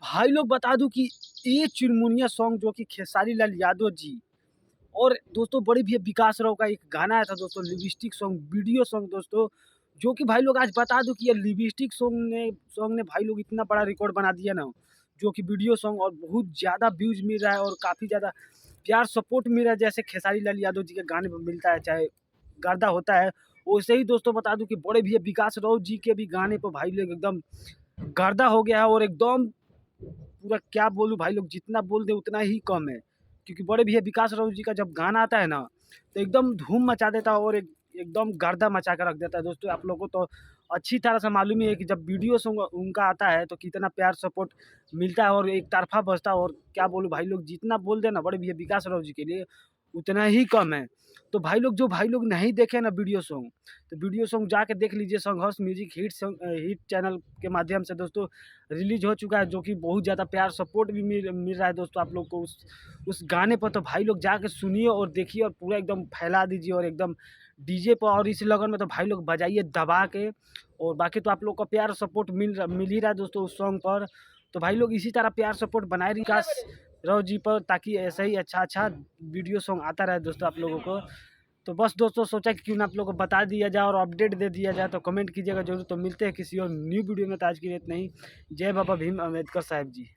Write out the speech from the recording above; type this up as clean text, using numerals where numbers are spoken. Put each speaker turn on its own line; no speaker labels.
भाई लोग बता दूँ कि ये चुनमुनिया सॉन्ग जो कि खेसारी लाल यादव जी और दोस्तों बड़े भैया विकास राव का एक गाना आया था दोस्तों, लिपस्टिक सॉन्ग, वीडियो सॉन्ग दोस्तों, जो कि भाई लोग आज बता दूँ कि ये लिपस्टिक सॉन्ग ने भाई लोग इतना बड़ा रिकॉर्ड बना दिया ना, जो कि वीडियो सॉन्ग और बहुत ज़्यादा व्यूज़ मिल रहा है और काफ़ी ज़्यादा प्यार सपोर्ट मिल रहा है, जैसे खेसारी लाल यादव जी के गाने पे मिलता है, चाहे गर्दा होता है। वैसे ही दोस्तों बता दूँ कि बड़े भैया विकास राव जी के भी गाने पे भाई लोग एकदम गर्दा हो गया है और एकदम पूरा क्या बोलूँ भाई लोग, जितना बोल दें उतना ही कम है। क्योंकि बड़े भैया विकास राव जी का जब गाना आता है ना, तो एकदम धूम मचा देता है और एकदम गर्दा मचा के रख देता है। दोस्तों आप लोगों को तो अच्छी तरह से मालूम ही है कि जब वीडियो सॉन्ग उनका आता है तो कितना प्यार सपोर्ट मिलता है और एक तरफ़ा बजता है और क्या बोलूँ भाई लोग, जितना बोल दें ना बड़े भैया विकास राव जी के लिए, उतना ही कम है। तो भाई लोग, जो भाई लोग नहीं देखे ना वीडियो सॉन्ग, तो वीडियो सॉन्ग जाके देख लीजिए। संघर्ष म्यूजिक हिट चैनल के माध्यम से दोस्तों रिलीज हो चुका है, जो कि बहुत ज़्यादा प्यार सपोर्ट भी मिल रहा है दोस्तों आप लोग को उस गाने पर। तो भाई लोग जाके सुनिए और देखिए और पूरा एकदम फैला दीजिए और एकदम डीजे पर, और इस लगन में तो भाई लोग बजाइए दबा के। और बाकी तो आप लोग का प्यार सपोर्ट मिल ही रहा है दोस्तों उस सॉन्ग पर। तो भाई लोग इसी तरह प्यार सपोर्ट बनाए रहिए विकास राव जी पर, ताकि ऐसा ही अच्छा वीडियो सॉन्ग आता रहे दोस्तों आप लोगों को। तो बस दोस्तों सोचा कि क्यों ना आप लोगों को बता दिया जाए और अपडेट दे दिया जाए, तो कमेंट कीजिएगा जरूर। तो मिलते हैं किसी और न्यू वीडियो में, तो आज की रेत नहीं। जय बाबा भीम अम्बेडकर साहब जी।